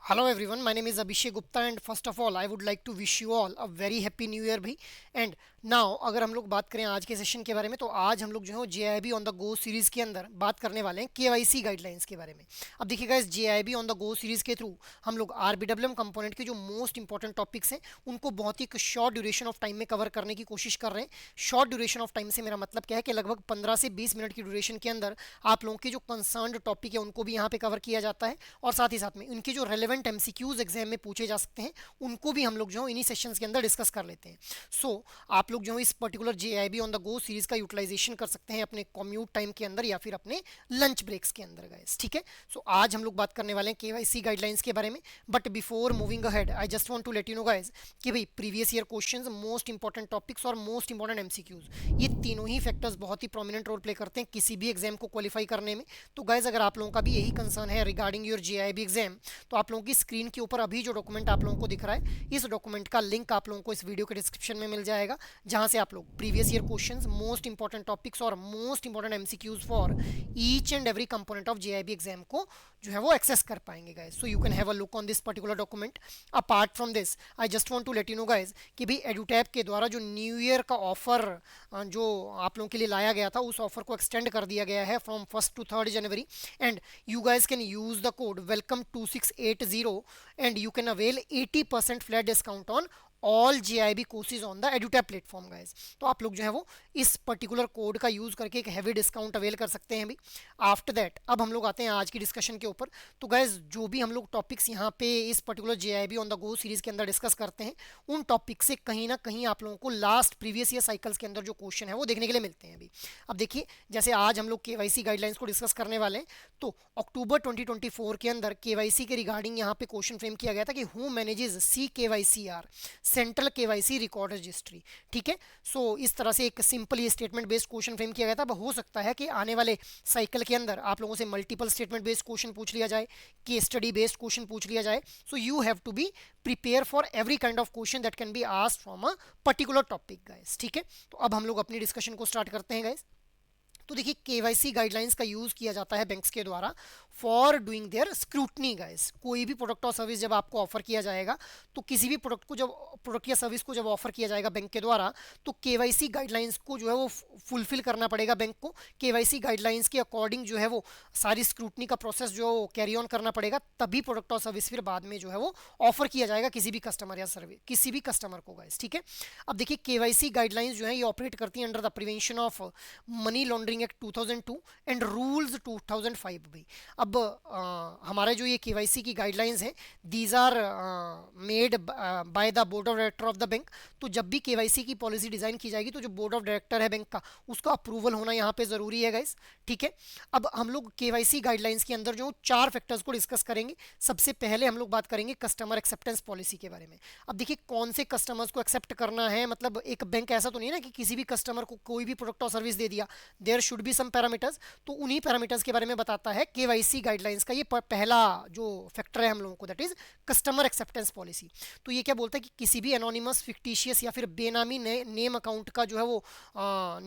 Hello everyone, my name is Abhishek Gupta and first of all I would like to wish you all a very happy new year भाई। And now अगर हम लोग बात करें आज के session के बारे में तो आज हम लोग जो है JIB on the go series के अंदर बात करने वाले हैं केवाईसी गाइडलाइंस के बारे में। अब देखिए guys, JIB on the go series के थ्रू हम लोग आरबीडब्ल्यूएम कंपोनेंट के जो मोस्ट इंपॉर्टेंट टॉपिक्स हैं उनको बहुत ही एक शॉर्ट ड्यूरेशन ऑफ टाइम में कवर करने की कोशिश कर रहे हैं। शॉर्ट ड्यूरेशन ऑफ टाइम से मेरा मतलब क्या है कि लगभग 15 से 20 मिनट की ड्यूरेशन के अंदर आप लोगों के जो कंसर्न्ड टॉपिक है उनको भी यहाँ पे कवर किया जाता है और साथ ही साथ में इनके जो रेलेवेंट एमसीक्यूज एग्जाम में पूछे जा सकते हैं उनको भी हम लोग जो है इन्हीं सेशंस के अंदर डिस्कस कर लेते हैं। आप लोग जो है इस particular JIB on the go series का यूटिलाइजेशन कर सकते हैं अपने कम्यूट टाइम के अंदर या फिर अपने लंच ब्रेक्स के अंदर गाइस, ठीक है। आज हम लोग बात करने वाले हैं केवाईसी गाइडलाइंस के बारे में। But before moving ahead I just want to let you know guys कि भाई previous year questions, most important topics और मोस्ट इंपॉर्टेंट एमसीक्यूज, ये तीनों ही फैक्टर्स बहुत ही प्रोमिनेंट रोल प्ले करते हैं किसी भी एग्जाम को क्वालिफाई करने में। तो गाइज अगर आप लोगों का भी यही कंसर्न है रिगार्डिंग योर जेआईबी एग्जाम तो आप लोगों की स्क्रीन के ऊपर अभी जो डॉक्यूमेंट आप लोगों को दिख रहा है इस डॉक्यूमेंट का लिंक आप लोगों को इस वीडियो के डिस्क्रिप्शन में मिल जाएगा, जहां से आप लोग previous year questions, most important topics और most important MCQs for each and every component of JIB exam को जो है वो एक्सेस कर पाएंगे guys. So you can have a look on this particular document. Apart from this I just want to let you know guys कि भाई एडुटैब के द्वारा जो न्यू ईयर का ऑफर जो आप लोगों के लिए लाया गया था उस ऑफर को एक्सटेंड कर दिया गया है from 1st to 3rd January, and you guys can use the code welcome 2680 and you can avail 80% flat discount on all JIB courses on the EduTap platform guys. तो आप लोग जो है वो इस पर्टिकुलर कोड का यूज करके एक हैवी डिस्काउंट अवेल कर सकते हैं भी। आफ्टर दैट अब हम लोग आते हैं आज की डिस्कशन के ऊपर। तो गाइज जो भी हम लोग टॉपिक्स यहाँ पे इस particular JIB on the go series के अंदर डिस्कस करते हैं उन टॉपिक से कहीं ना कहीं आप लोगों को लास्ट प्रीवियस ईयर साइकिल्स के अंदर जो क्वेश्चन है वो देखने के लिए मिलते हैं अभी। अब देखिए, जैसे आज हम लोग केवाईसी गाइडलाइंस को डिस्कस करने वाले हैं तो अक्टूबर 2024 के अंदर केवाईसी के रिगार्डिंग यहाँ पे क्वेश्चन फ्रेम किया गया था कि who manages C KYC or central KYC record registry, ठीक है। इस तरह से एक simple statement based question frame किया गया था। अब हो सकता है कि आने वाले साइकिल के अंदर आप लोगों से मल्टीपल स्टेटमेंट बेस्ड क्वेश्चन पूछ लिया जाए, केस स्टडी बेस्ड क्वेश्चन पूछ लिया जाए। So you have to be prepare for every kind of question that can be asked from a particular topic guys, ठीक है। तो अब हम लोग अपनी डिस्कशन को स्टार्ट करते हैं गाइस। तो देखिए, केवाईसी गाइडलाइंस का यूज किया जाता है बैंक्स के द्वारा for doing their scrutiny guys. कोई भी प्रोडक्ट और सर्विस जब आपको ऑफर किया जाएगा तो किसी भी प्रोडक्ट या सर्विस को जब ऑफर किया जाएगा बैंक के द्वारा तो केवाईसी गाइडलाइंस को जो है वो फुलफिल करना पड़ेगा बैंक को। केवाईसी गाइडलाइंस के अकॉर्डिंग जो है वो सारी स्क्रूटनी का प्रोसेस जो कैरी ऑन करना पड़ेगा, तभी प्रोडक्ट और सर्विस फिर बाद में जो है वो ऑफर किया जाएगा किसी भी कस्टमर या सर्विस किसी भी कस्टमर को गाइस, ठीक है। अब देखिए, केवाईसी गाइडलाइंस जो है ये ऑपरेट करती है under the prevention of money laundering act 2002 and rules 2005 भाई। अब हमारे जो ये केवाईसी की गाइडलाइंस हैं these are made by the board of director of the bank. तो जब भी केवाईसी की पॉलिसी डिजाइन की जाएगी तो जो बोर्ड ऑफ डायरेक्टर है बैंक का उसका अप्रूवल होना यहाँ पे जरूरी है गाइस, ठीक है। अब हम लोग केवाईसी गाइडलाइंस के अंदर जो चार फैक्टर्स को डिस्कस करेंगे। सबसे पहले हम लोग बात करेंगे कस्टमर एक्सेप्टेंस पॉलिसी के बारे में। अब देखिए, कौन से कस्टमर्स को एक्सेप्ट करना है, मतलब एक बैंक ऐसा तो नहीं है ना कि किसी भी कस्टमर को कोई भी प्रोडक्ट और सर्विस दे दिया, there should be some parameters. तो उन्हीं पैरामीटर्स के बारे में बताता है केवाईसी गाइडलाइंस का ये पहला जो फैक्टर है हम लोगों को, that is customer acceptance policy. तो ये क्या बोलता है कि किसी भी एनोनिमस, फिक्टिशियस या फिर बेनामी नेम अकाउंट का जो है वो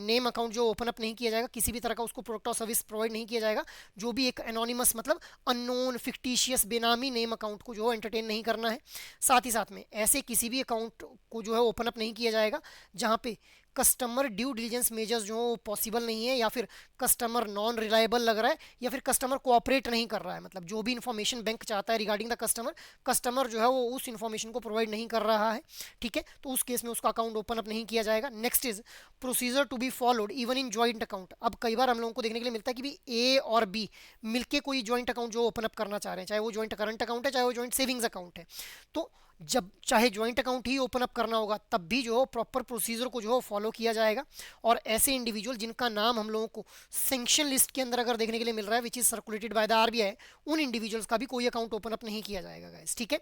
नेम अकाउंट जो ओपन अप नहीं किया जाएगा, किसी भी तरह का उसको प्रोडक्ट और सर्विस प्रोवाइड नहीं किया जाएगा। जो भी एक एनोनिमस मतलब अननोन, फिक्टिशियस, बेनामी नेम अकाउंट को जो है एंटरटेन नहीं करना है। साथ ही साथ में ऐसे किसी भी अकाउंट को जो है ओपन अप नहीं किया जाएगा जहां पे कस्टमर ड्यू डिलीजेंस मेजर्स जो पॉसिबल नहीं है, या फिर कस्टमर नॉन रिलायबल लग रहा है, या फिर कस्टमर कोऑपरेट नहीं कर रहा है। मतलब जो भी इन्फॉर्मेशन बैंक चाहता है रिगार्डिंग द कस्टमर, कस्टमर जो है वो उस इन्फॉर्मेशन को प्रोवाइड नहीं कर रहा है, ठीक है। तो उस केस में उसका अकाउंट ओपन अप नहीं किया जाएगा। Next is procedure to be followed even in joint account. अब कई बार हम लोगों को देखने के लिए मिलता है कि भी ए और बी मिलके कोई जॉइंट अकाउंट जो ओपन अप करना चाह रहे हैं, चाहे वो जॉइंट करंट अकाउंट है चाहे वो जॉइंट सेविंग्स अकाउंट है। तो जब चाहे ज्वाइंट अकाउंट ही ओपन अप करना होगा तब भी जो प्रॉपर प्रोसीजर को जो फॉलो किया जाएगा। और ऐसे इंडिविजुअल जिनका नाम हम लोगों को सेंक्शन लिस्ट के अंदर अगर देखने के लिए मिल रहा है which is circulated by the RBI, उन इंडिविजुअल्स का भी कोई अकाउंट ओपन अप नहीं किया जाएगा गाइस, ठीक है।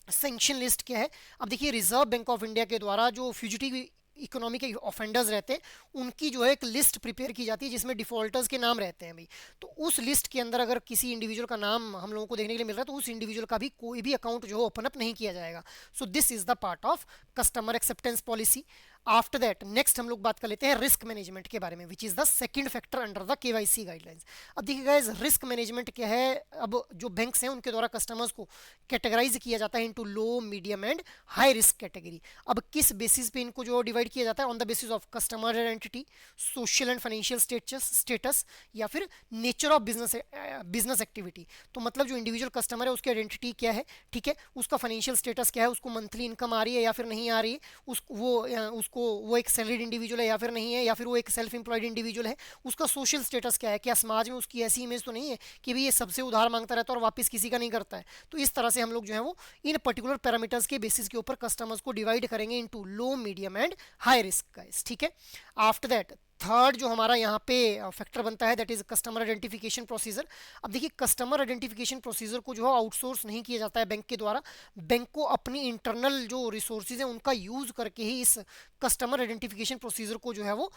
सेंक्शन लिस्ट क्या है? अब देखिए, रिजर्व बैंक ऑफ इंडिया के द्वारा जो फ्यूजिटिव इकोनॉमिक ऑफेंडर्स रहते हैं उनकी जो है एक लिस्ट प्रिपेयर की जाती है जिसमें डिफॉल्टर्स के नाम रहते हैं भाई। तो उस लिस्ट के अंदर अगर किसी इंडिविजुअल का नाम हम लोगों को देखने के लिए मिल रहा है तो उस इंडिविजुअल का भी कोई भी अकाउंट जो है ओपन अप नहीं किया जाएगा। सो this is the part of customer acceptance policy. After that next हम लोग बात कर लेते हैं रिस्क मैनेजमेंट के बारे में, which is the second factor under the KYC guidelines. अब देखिए गाइस, रिस्क मैनेजमेंट क्या है। अब जो बैंक्स हैं उनके द्वारा कस्टमर्स को कैटेगराइज किया जाता है into low, medium and high risk category. अब किस बेसिस पे इनको जो डिवाइड किया जाता है, on the basis of customer identity, social and financial status, या फिर नेचर ऑफ बिजनेस एक्टिविटी। तो मतलब जो इंडिविजुअल कस्टमर है उसकी आइडेंटिटी क्या है, ठीक है, उसका फाइनेंशियल स्टेटस क्या है, उसको मंथली इनकम आ रही है या फिर नहीं आ रही है, उसको वो एक सैलरीड इंडिविजुअल है या फिर नहीं है, या फिर वो एक सेल्फ एम्प्लॉयड इंडिविजुअल है, उसका सोशल स्टेटस क्या है, क्या समाज में उसकी ऐसी इमेज तो नहीं है कि भाई ये सबसे उधार मांगता रहता है और वापस किसी का नहीं करता है। तो इस तरह से हम लोग जो है वो इन पर्टिकुलर पैरामीटर्स के बेसिस के ऊपर कस्टमर्स को डिवाइड करेंगे into low, medium and high risk guys, ठीक है। आफ्टर दैट थर्ड जो हमारा यहाँ पे फैक्टर बनता है that is customer identification procedure. अब देखिए, कस्टमर आइडेंटिफिकेशन प्रोसीजर को जो है आउटसोर्स नहीं किया जाता है बैंक के द्वारा। बैंक को अपनी इंटरनल जो रिसोर्सेज हैं उनका यूज करके ही इस कस्टमर आइडेंटिफिकेशन प्रोसीजर को जो है वो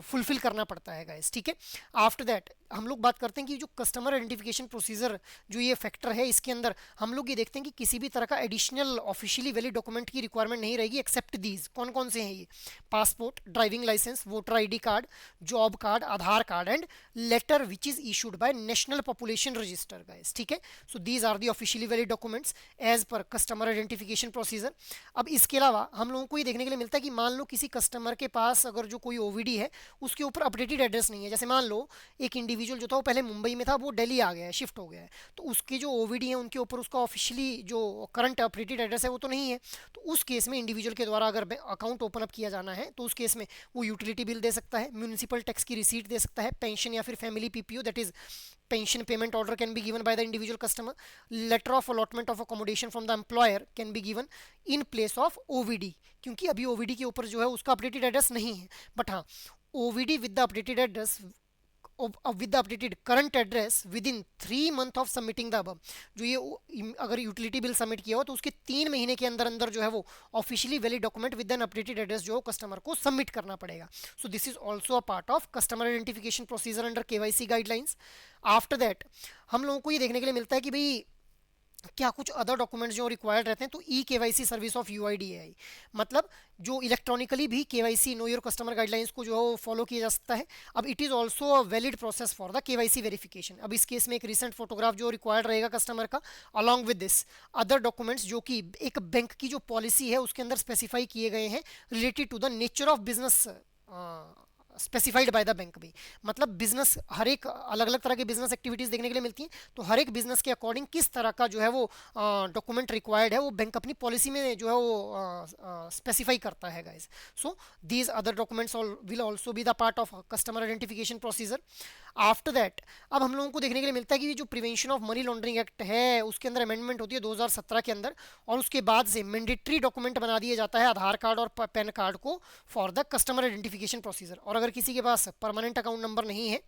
फुलफिल करना पड़ता है गाइस, ठीक है। आफ्टर दैट हम लोग बात करते हैं कि जो कस्टमर आइडेंटिफिकेशन प्रोसीजर जो ये फैक्टर है, इसके अंदर हम लोग ये देखते हैं कि किसी भी तरह का एडिशनल ऑफिशियली वैलिड डॉक्यूमेंट की रिक्वायरमेंट नहीं रहेगी एक्सेप्ट दीज। कौन कौन से हैं ये? Passport, driving licence, voter ID card, job card, Aadhaar card and letter which is issued by national population register guys, ठीक है। So these are the officially valid documents as per customer identification procedure. अब इसके अलावा हम लोगों को ये देखने के लिए मिलता है कि मान लो किसी कस्टमर के पास अगर जो कोई ओवीडी है उसके ऊपर अपडेटेड एड्रेस नहीं है। जैसे मान लो एक इंडिविजुअल जो था वो पहले मुंबई में था, वो दिल्ली आ गया है, शिफ्ट हो गया है, तो उसके जो ओवीडी है उनके ऊपर उसका ऑफिशियली जो करंट अपडेटेड एड्रेस है वो तो नहीं है। तो उस केस में इंडिविजुअल के द्वारा अगर अकाउंट ओपन अप किया जाना है तो उस केस में वो यूटिलिटी बिल दे सकता है, म्यूनिसिपल टैक्स की रिसीट दे सकता है, पेंशन या फिर family PPO that is pension payment order can be given by the individual customer, letter of allotment of accommodation from the employer can be given in place of OVD, क्योंकि अभी OVD के ऊपर जो है उसका updated address नहीं है। But हाँ, OVD with the updated address with the updated current address within 3 month of submitting the above, जो ये अगर यूटिलिटी बिल सबमिट किया हो तो उसके 3 महीने के अंदर अंदर जो है वो officially valid document with N updated address जो कस्टमर को सबमिट करना पड़ेगा। सो this is also a part of customer identification procedure under KYC guidelines. After that हम लोगों को ये देखने के लिए मिलता है कि भाई क्या कुछ अदर डॉक्यूमेंट्स जो रिक्वायर्ड रहते हैं। तो e KYC service of UIDAI, मतलब जो इलेक्ट्रॉनिकली भी KYC know your customer guidelines को जो है वो फॉलो किया जा सकता है। अब it is also a valid process for the KYC verification. अब इस केस में एक रिसेंट फोटोग्राफ जो रिक्वायर्ड रहेगा कस्टमर का, along with this other documents जो कि एक बैंक की जो पॉलिसी है उसके अंदर स्पेसिफाई किए गए हैं related to the nature of business specified by the bank भी। मतलब बिजनेस, हर एक अलग अलग तरह की बिजनेस एक्टिविटीज़ देखने के लिए मिलती हैं, तो हर एक बिजनेस के अकॉर्डिंग किस तरह का जो है वो डॉक्यूमेंट रिक्वायर्ड है वो बैंक अपनी पॉलिसी में जो है वो स्पेसिफाई करता है guys. So these other documents will also be the part of customer identification procedure. After that अब हम लोगों को देखने के लिए मिलता है कि जो prevention of money laundering act है उसके अंदर अमेंडमेंट होती है 2017 के अंदर, और उसके बाद से मैंडेटरी डॉक्यूमेंट बना दिया जाता है आधार कार्ड और पैन कार्ड को for the customer identification procedure. और अगर किसी के पास परमानेंट अकाउंट नंबर नहीं है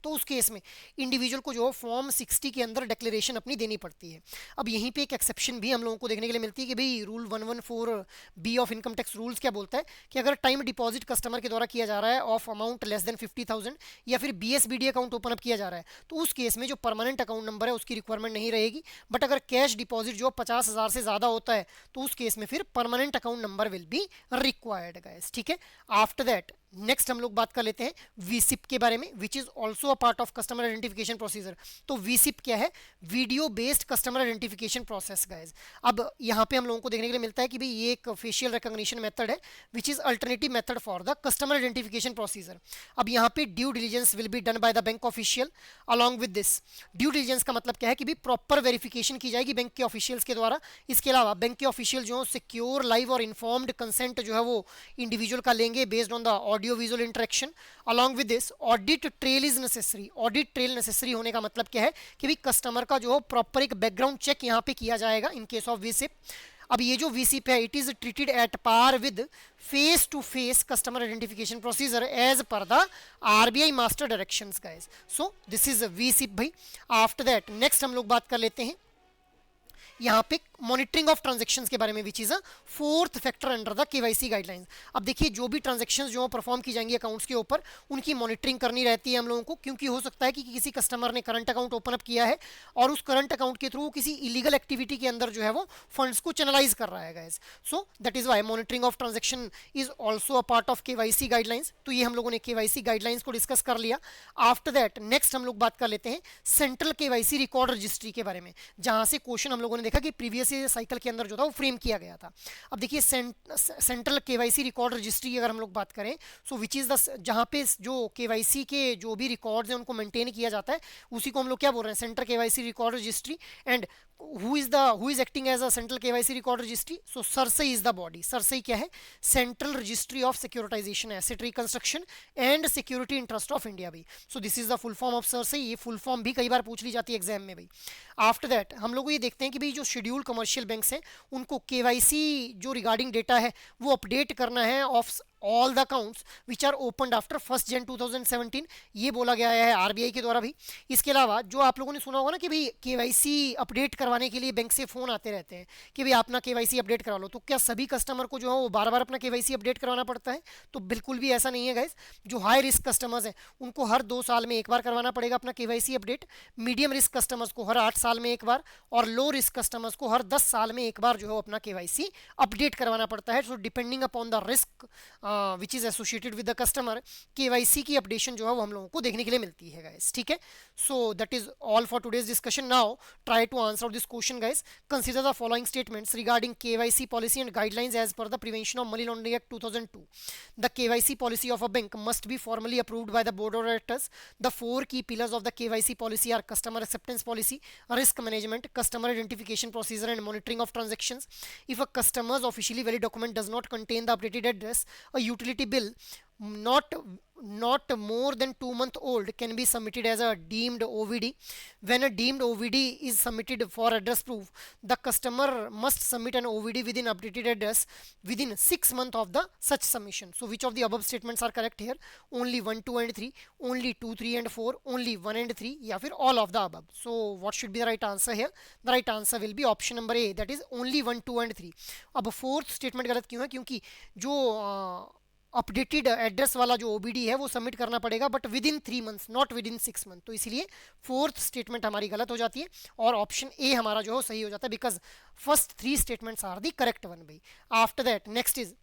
तो उस केस में इंडिविजुअल को जो फॉर्म 60 के अंदर डिक्लेरेशन अपनी देनी पड़ती है। अब यहीं पे एक एक्सेप्शन भी हम लोगों को देखने के लिए मिलती है कि भाई rule 114 B of income tax rules क्या बोलता है कि अगर टाइम डिपॉजिट कस्टमर के द्वारा किया जा रहा है ऑफ अमाउंट लेस देन 50,000 या फिर बीएसबीडी अकाउंट ओपन अप किया जा रहा है तो उस केस में जो परमानेंट अकाउंट नंबर है उसकी रिक्वायरमेंट नहीं रहेगी। बट अगर कैश डिपॉजिट जो 50,000 से ज़्यादा होता है तो उस केस में फिर permanent account number will be required guys, ठीक है। आफ्टर दैट नेक्स्ट हम लोग बात कर लेते हैं वीसिप के बारे में, which is also a part of customer identification procedure. तो वीसिप क्या है? Video based customer identification process guys. अब यहाँ पे हम लोगों को देखने के लिए मिलता है कि भाई ये एक फेशियल रिकॉग्निशन मेथड है which is alternative method for the customer identification procedure. अब यहाँ पे due diligence will be done by the bank official along with this. Due diligence का मतलब क्या है कि भाई प्रॉपर वेरिफिकेशन की जाएगी बैंक के ऑफिशियल्स के द्वारा। इसके अलावा बैंक के ऑफिशियल जो सिक्योर, लाइव और इन्फॉर्म्ड कंसेंट जो है वो इंडिविजुअल का लेंगे based on the audio visual interaction. Along with this audit trail is necessary. Audit trail necessary होने का मतलब क्या है कि भाई कस्टमर का जो प्रॉपर एक बैकग्राउंड चेक यहाँ पे किया जाएगा इन केस ऑफ वीसिप। अब ये जो वीसिप है it is treated at par with face to face customer identification procedure as per the RBI master directions guys. So this is VCIP भाई। आफ्टर दैट नेक्स्ट हम लोग बात कर लेते हैं यहाँ पे मॉनिटरिंग ऑफ ट्रांजेक्शंस के बारे में, which is a fourth factor under the KYC guidelines. अब देखिए जो भी ट्रांजेक्शंस जो परफॉर्म की जाएंगी अकाउंट्स के ऊपर, उनकी मॉनिटरिंग करनी रहती है हम लोगों को, क्योंकि हो सकता है कि किसी कस्टमर ने करंट अकाउंट ओपन अप किया है और उस करंट अकाउंट के थ्रू किसी इलीगल एक्टिविटी के अंदर जो है वो फंड्स को चैनलाइज कर रहा है guys. So that is why monitoring of transaction is also a part of KYC guidelines. तो ये हम लोगों ने केवाईसी गाइडलाइंस को डिस्कस कर लिया। आफ्टर दैट नेक्स्ट हम लोग बात कर लेते हैं सेंट्रल केवाईसी रिकॉर्ड रजिस्ट्री के बारे में, जहां से क्वेश्चन हम लोगों ने देखा कि प्रीवियस साइकिल के अंदर जो था वो फ्रेम किया गया था। अब देखिए सेंट्रल केवाईसी रिकॉर्ड रजिस्ट्री अगर हम लोग बात करें, सो विच इज द, जहां पे जो केवाईसी के जो भी रिकॉर्ड्स हैं उनको मेंटेन किया जाता है, उसी को हम लोग क्या बोल रहे हैं, central KYC record registry. And who is acting as a central KYC record registry? So SARSAI is the body. SARSAI क्या है? Central Registry of Securitization, Asset Reconstruction and Security Interest of India भाई। So this is the full form of SARSAI। ये full form भी कई बार पूछ ली जाती है exam में भाई। आफ्टर दैट हम लोग ये देखते हैं कि भाई जो शेड्यूल कमर्शियल बैंक्स हैं उनको KYC जो रिगार्डिंग डेटा है वो अपडेट करना है of all the accounts which are opened after 1 Jan 2017, ये बोला गया है आरबीआई के द्वारा भी। इसके अलावा जो आप लोगों ने सुना होगा ना कि भाई केवाईसी अपडेट करवाने के लिए बैंक से फ़ोन आते रहते हैं कि भाई अपना केवाईसी अपडेट करा लो, तो क्या सभी कस्टमर को जो है वो बार बार अपना केवाईसी अपडेट करवाना पड़ता है? तो बिल्कुल भी ऐसा नहीं है गाइज। जो हाई रिस्क कस्टमर्स हैं उनको हर 2 साल में एक बार करवाना पड़ेगा अपना KYC update, medium risk customers को हर 8 साल में एक बार, और लो रिस्क कस्टमर्स को हर 10 साल में एक बार जो है अपना केवाईसी अपडेट करवाना पड़ता है। So depending upon the risk which is associated with the customer, KYC की अपडेशन जो है वो हम लोगों को देखने के लिए मिलती है गाइस। ठीक है, so that is all for today's discussion. Now try to answer this question guys. Consider the following statements regarding KYC policy and guidelines as per the prevention of money laundering act 2002। The KYC policy of a bank must be formally approved by the board of directors. The 4 key pillars of the KYC policy are customer acceptance policy, risk management, customer identification procedure and monitoring of transactions. If a customer's officially valid document does not contain the updated address, a utility bill not more than 2 months old can be submitted as a deemed OVD. When a deemed OVD is submitted for address proof, the customer must submit an OVD within updated address within 6 months of the such submission. So which of the above statements are correct here? Only 1, 2 and 3, only 2, 3 and 4, only 1 and 3, या फिर all of the above. So what should be the right answer here? The right answer will be option number A, that is only 1, 2 and 3. अब fourth statement गलत क्यों है? क्योंकि जो updated address वाला जो ओबीडी है वो सबमिट करना पड़ेगा, but with in 3 months, not with in 6 month. तो इसीलिए फोर्थ स्टेटमेंट हमारी गलत हो जाती है और ऑप्शन ए हमारा जो है सही हो जाता है, because first 3 statements are the correct one भाई। After that next is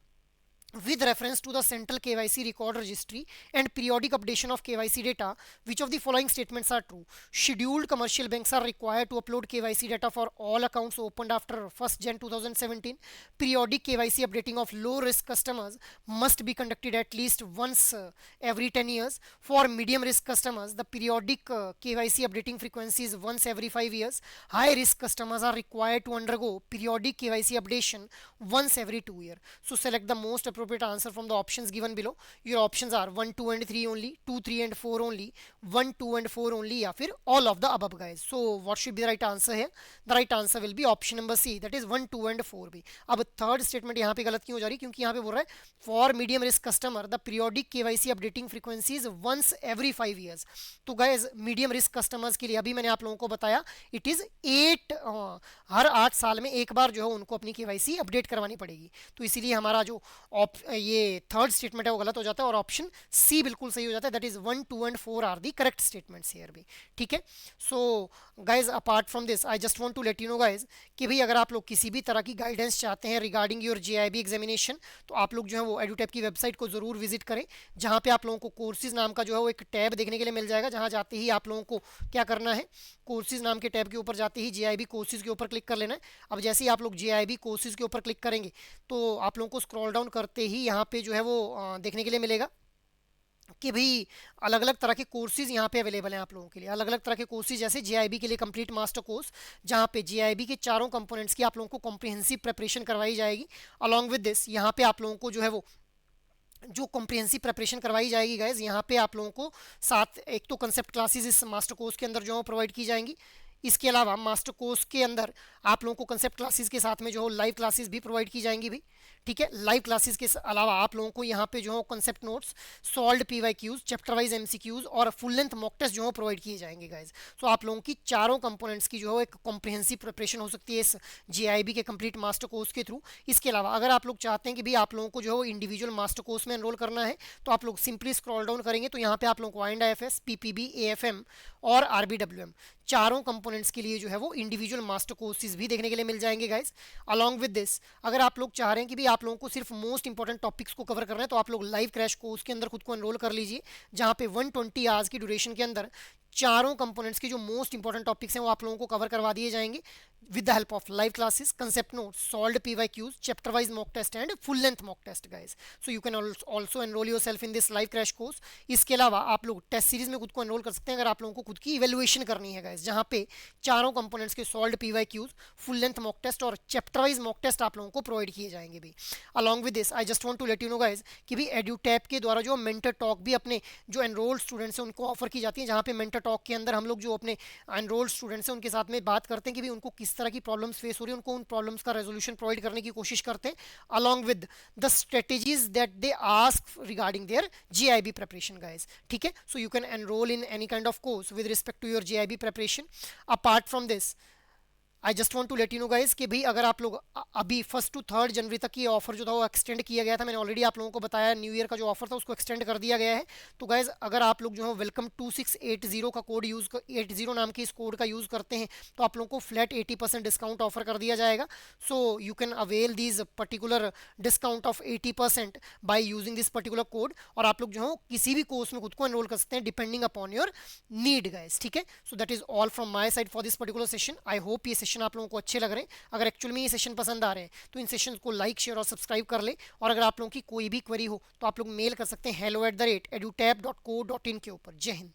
with reference to the central KYC record registry and periodic updation of KYC data, which of the following statements are true? Scheduled commercial banks are required to upload KYC data for all accounts opened after 1st Jan 2017. Periodic KYC updating of low risk customers must be conducted at least once every 10 years. For medium risk customers, the periodic KYC updating frequency is once every 5 years. High risk customers are required to undergo periodic KYC updation once every 2 years. So select the most appropriate answer from the options given below. Your options are 1, 2 and 3 only, 2, 3 and 4 only, 1, 2 and 4 only, या फिर all of the above guys. So what should be the right answer here? The right answer will be option number C, that is 1, 2 and 4 भी। अब third statement यहाँ पे गलत क्यों हो जा रही? क्योंकि यहाँ पे बोल रहा है for medium risk customer the periodic KYC updating frequencies once every 5 years. तो गाइज मीडियम रिस्क कस्टमर्स के लिए अभी मैंने आप लोगों को बताया इट इज 8 हर 8 साल में एक बार जो है उनको अपनी केवाईसी अपडेट करवानी पड़ेगी। तो इसीलिए हमारा जो ये थर्ड स्टेटमेंट है वो गलत हो जाता है और ऑप्शन सी बिल्कुल सही हो जाता है, that is 1, 2 and 4 are the correct statements here भी। ठीक है, so guys apart from this I just want to let you know guys कि भाई अगर आप लोग किसी भी तरह की गाइडेंस चाहते हैं रिगार्डिंग योर जेआईबी एग्जामिनेशन, तो आप लोग जो है वो एडुटैप की वेबसाइट को जरूर विजिट करें, जहाँ पे आप लोगों को कोर्सेज नाम का जो है वो एक टैब देखने के लिए मिल जाएगा, जहाँ जाते ही आप लोगों को क्या करना है, कोर्सेज नाम के टैब के ऊपर जाते ही जेआईबी कोर्सेज के ऊपर क्लिक कर लेना है। अब जैसे ही आप लोग जेआईबी कोर्सेज के ऊपर क्लिक करेंगे तो आप लोगों को स्क्रॉल डाउन करते ही यहाँ पे जो है वो देखने के लिए मिलेगा कि भाई अलग अलग तरह के कोर्सेज यहाँ पे अवेलेबल हैं आप लोगों के लिए। अलग अलग तरह के कोर्सेज जैसे जेआईबी के लिए कंप्लीट मास्टर कोर्स, जहाँ पे जेआईबी के चारों कंपोनेंट्स की आप लोगों को कॉम्प्रिहेंसिव प्रिपरेशन करवाई जाएगी। अलॉन्ग विद दिस यहाँ पे आप लोगों को जो है वो जो कॉम्प्रिहेंसिव प्रिपरेशन करवाई जाएगी गाइज, यहाँ पे आप लोगों को साथ एक तो कंसेप्ट क्लासेस इस मास्टर कोर्स के अंदर जो है प्रोवाइड की जाएंगी। इसके अलावा मास्टर कोर्स के अंदर आप लोगों को कंसेप्ट क्लासेस के साथ में जो हो लाइव क्लासेस भी प्रोवाइड की जाएंगी भी, ठीक है। लाइव क्लासेस के अलावा आप लोगों को यहाँ पे जो हो concept notes, solved PYQs, chapter wise MCQs और फुल लेंथ मॉक टेस्ट जो हो प्रोवाइड किए जाएंगे गाइज। सो आप लोगों की चारों कंपोनेंट्स की जो है एक कॉम्प्रिहेंसिव प्रिपरेशन हो सकती है इस जीआईबी के कंप्लीट मास्टर कोर्स के थ्रू। इसके अलावा अगर आप लोग चाहते हैं कि भी आप लोगों को जो है इंडिविजुअल मास्टर कोर्स में एनरोल करना है, तो आप लोग सिंपली स्क्रॉल डाउन करेंगे तो यहाँ पे आप लोगों को INDA-FS, PPB, AFM और RBWM चारों कंपोनेंट्स के लिए जो है वो इंडिविजुअल मास्टर कोर्सेज भी देखने के लिए मिल जाएंगे गाइज। अलॉन्ग विद दिस, अगर आप लोग चाह रहे हैं कि भी आप लोगों को सिर्फ मोस्ट इंपॉर्टेंट टॉपिक्स को कवर करना है, तो आप लोग लाइव क्रैश कोर्स के अंदर खुद को एनरोल कर लीजिए, जहाँ पे 120 आवर्स की ड्यूरेशन के अंदर चारों कंपोनेंट्स के जो मोस्ट इंपॉर्टेंट टॉपिक्स हैं वो आप लोगों को कवर करवा दिए जाएंगे with the help of live classes, concept notes, solved PYQs, chapter wise mock test and full length mock test guys. So you can also enrol yourself in this live crash course. इसके अलावा आप लोग test series में खुद को enrol कर सकते हैं अगर आप लोगों को खुद की इवेल्युएशन करनी है गाइस, जहाँ पे चारों कंपोनेंट्स के solved PYQs, full length mock test और चैप्टर वाइज मॉक टेस्ट आप लोगों को प्रोवाइड किए जाएंगे भी। Along with this I just want to let you know guys कि भी एड्यूटैप के द्वारा जो मेंटर टॉक भी अपने जो एनरोल्ड स्टूडेंट्स हैं उनको ऑफर की जाती है, जहाँ पे मेंटर टॉक के अंदर हम लोग जो अपने एनरोल्ड स्टूडेंट्स हैं उनके साथ में बात करते हैं कि भी उनको किस तरह की प्रॉब्लम्स फेस हो रही है, उनको उन प्रॉब्लम्स का रेजोल्यूशन प्रोवाइड करने की कोशिश करते हैं, along with the strategies that they ask regarding their GIB preparation guys, ठीक है। So you can enrol in any kind of course with respect to your GIB preparation. Apart from this I just want to let you know guys कि भाई अगर आप लोग अभी 1 to 3 जनवरी तक ये ऑफर जो था वो एक्सटेंड किया गया था, मैंने ऑलरेडी आप लोगों को बताया न्यू ईयर का जो ऑफर था उसको एक्सटेंड कर दिया गया है। तो गाइज अगर आप लोग जो है वेलकम 2680 का कोड यूज़ 80 नाम के इस कोड का यूज़ करते हैं तो आप लोगों को फ्लैट 80% डिस्काउंट ऑफर कर दिया जाएगा। सो you can avail these particular discount of 80% by using this particular code, और आप लोग जो है किसी भी कोर्स में खुद को एनरोल कर सकते हैं depending upon your need guys, ठीक है। So that is all from my side for this particular session. I hope ये सेशन आप लोगों को अच्छे लग रहे हैं। अगर एक्चुअल में ये सेशन पसंद आ रहे हैं तो इन सेशंस को लाइक, शेयर और सब्सक्राइब कर ले, और अगर आप लोगों की कोई भी क्वेरी हो तो आप लोग मेल कर सकते हैं hello@edutap.co.in के ऊपर। जय हिंद।